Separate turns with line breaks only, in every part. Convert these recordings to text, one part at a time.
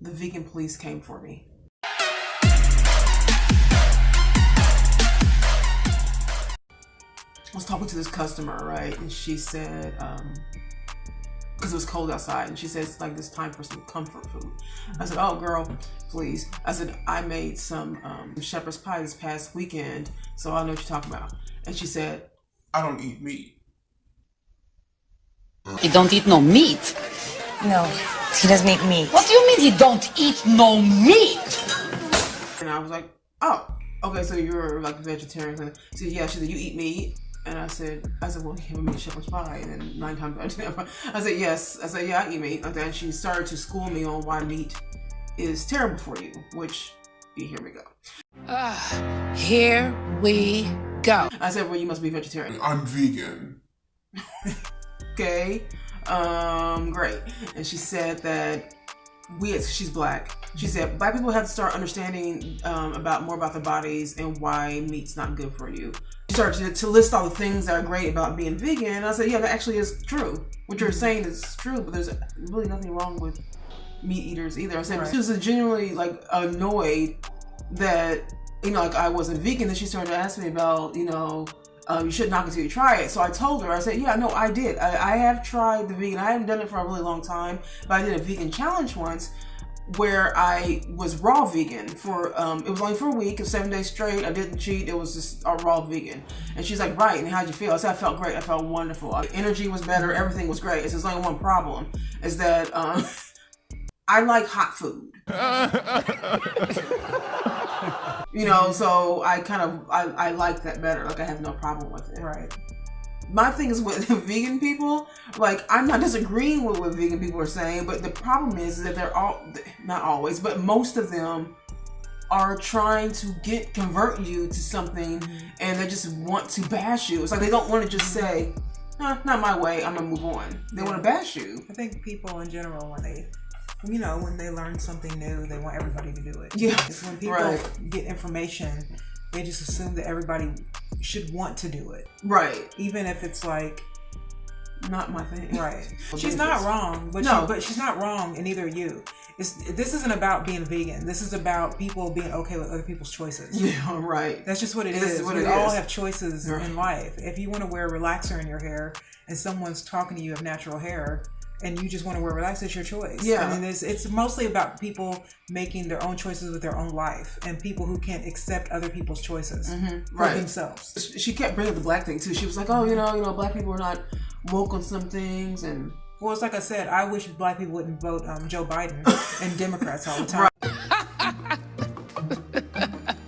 the vegan police came for me. I was talking to this customer, right? And she said, because it was cold outside, and she said it's like this time for some comfort food. I said, oh girl, please. I said, I made some shepherd's pie this past weekend, so I know what you're talking about. And she said,
I don't eat meat.
He don't eat no meat?
No, he doesn't eat meat.
What do you mean he don't eat no meat?
And I was like, oh, okay, so you're like a vegetarian. She said, yeah. She said, you eat meat? And I said, well, you have me shepherd's pie. And then 9 times out of 10, I said, yes. I said, yeah, I eat meat. Like that. And she started to school me on why meat is terrible for you, which, here we go.
Here we go.
I said, well, you must be vegetarian.
I'm vegan.
Okay, great. And she said that she's black. She said black people have to start understanding more about their bodies and why meat's not good for you. She started to list all the things that are great about being vegan. And I said, yeah, that actually is true. What you're saying is true, but there's really nothing wrong with meat eaters either. I said, she was genuinely like annoyed that, like I wasn't vegan. And she started to ask me about, you should knock until you try it. So I told her, I said, yeah, no, I did. I have tried the vegan. I haven't done it for a really long time, but I did a vegan challenge once where I was raw vegan for, it was only for a week, 7 days straight. I didn't cheat. It was just a raw vegan. And she's like, right, and how'd you feel? I said, I felt great. I felt wonderful. Energy was better. Everything was great. It's just only one problem is that I like hot food. So I like that better. Like I have no problem with it.
Right.
My thing is with vegan people, like I'm not disagreeing with what vegan people are saying, but the problem is that they're all, not always, but most of them are trying to convert you to something, and they just want to bash you. It's like they don't want to just say, not my way, I'm gonna move on. They want to bash you.
I think people in general, when they learn something new, they want everybody to do it.
Yeah.
It's when people get information, they just assume that everybody should want to do it.
Right.
Even if it's like
not my thing.
Right. She's not wrong, but she's not wrong, and neither are you. This isn't about being vegan. This is about people being okay with other people's choices.
Yeah, right.
That's just what it is. We all have choices in life. If you want to wear a relaxer in your hair and someone's talking to you of natural hair, and you just want to wear relaxer, it's your choice.
Yeah.
I mean, it's mostly about people making their own choices with their own life, and people who can't accept other people's choices for themselves.
She kept bringing up the black thing too. She was like, oh, black people are not woke on some things, and
well, it's like I said, I wish black people wouldn't vote Joe Biden and Democrats all the time.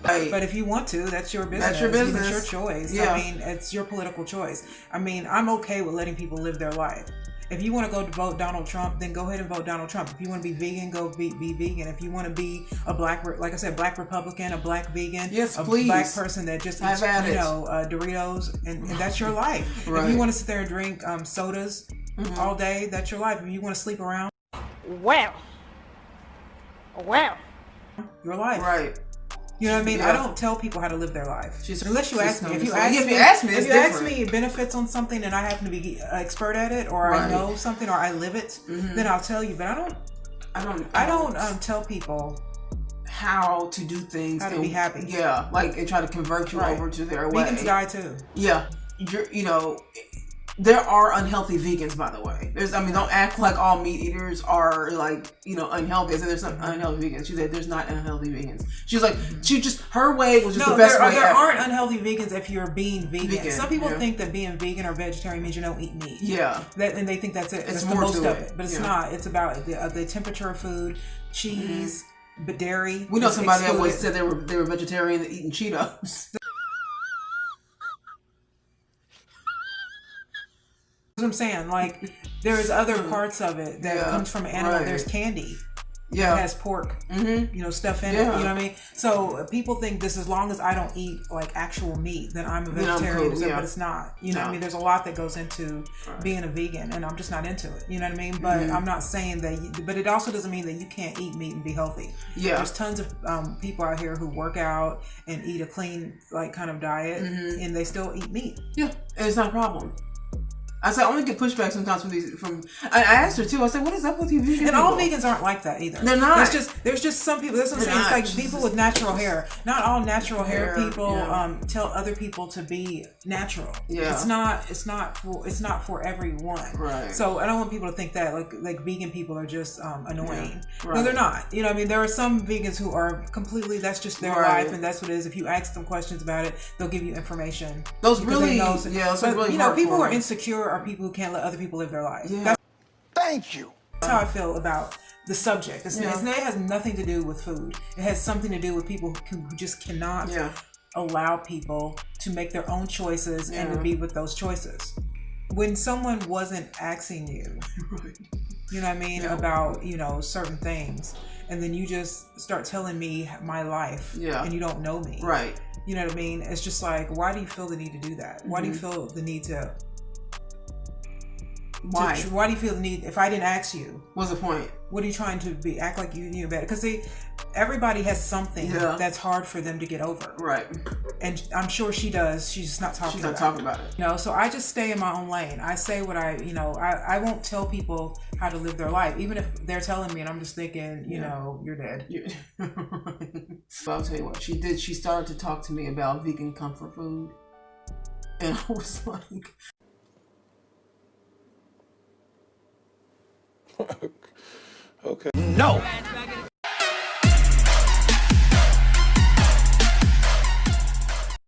Right. But if you want to, that's your business.
That's your business.
It's your choice.
Yeah.
I mean, it's your political choice. I mean, I'm okay with letting people live their life. If you want to go to vote Donald Trump, then go ahead and vote Donald Trump. If you want to be vegan, go be vegan. If you want to be a black Republican, a black vegan,
please.
Black person that just eats, Doritos, and that's your life. Right. If you want to sit there and drink sodas all day, that's your life. If you want to sleep around,
Well,
your life.
Right.
You know what I mean? Yeah. I don't tell people how to live their life. Unless you ask me. If you ask me benefits on something and I happen to be expert at it, or I know something, or I live it, then I'll tell you. But I don't tell people
how to do things,
how to be happy.
Yeah, and try to convert you over to their way.
Vegans die too.
Yeah, there are unhealthy vegans, by the way. Don't act like all meat eaters are unhealthy. I said there's some unhealthy vegans. She said there's not unhealthy vegans. She was like, her way was just the best way ever.
There aren't unhealthy vegans if you're being vegan. Some people think that being vegan or vegetarian means you don't eat meat.
Yeah.
And they think that's it. It's more most of it. But it's not. It's about the temperature of food, cheese, but dairy.
We know somebody that always said they were vegetarian and eating Cheetos.
That's what I'm saying. There's other parts of it that comes from animal. Right. There's candy. Yeah. It has pork, stuff in it. You know what I mean? So people think this, as long as I don't eat actual meat, then I'm a vegetarian. Cool. But it's not. You know what I mean? There's a lot that goes into being a vegan, and I'm just not into it. You know what I mean? But I'm not saying that. But it also doesn't mean that you can't eat meat and be healthy. Yeah. There's tons of people out here who work out and eat a clean kind of diet, and they still eat meat.
Yeah, and it's not a problem. I said I only get pushback sometimes from. I asked her too. I said, "What is up with you vegan?"
And
people?
all vegans aren't like that either.
They're not.
There's just some people. That's what I'm saying. It's like people with natural hair. Not all natural hair people tell other people to be natural.
Yeah.
It's not for everyone.
Right.
So I don't want people to think that like vegan people are just annoying.
Yeah. Right.
No, they're not. You know, what I mean, there are some vegans who are completely. That's just their life, and that's what it is. If you ask them questions about it, they'll give you information.
Those really, those really.
You know, people who are insecure are people who can't let other people live their life.
Yeah.
Thank you.
That's how I feel about the subject. It has nothing to do with food. It has something to do with people who just cannot allow people to make their own choices and to be with those choices. When someone wasn't asking you, you know what I mean, about, you know, certain things, and then you just start telling me my life and you don't know me.
Right.
You know what I mean? It's just like, why do you feel the need to do that? Why do you feel the need to...
Why
do you feel the need? If I didn't ask you,
what's the point?
What are you trying to be? Act like you knew better? Because everybody has something that's hard for them to get over.
Right.
And I'm sure she does. She's just not talking.
She's not talking about it.
You know, so I just stay in my own lane. I say what I won't tell people how to live their life, even if they're telling me, and I'm just thinking, you know, you're dead.
But I'll tell you what she did. She started to talk to me about vegan comfort food, and I was like.
Okay. No.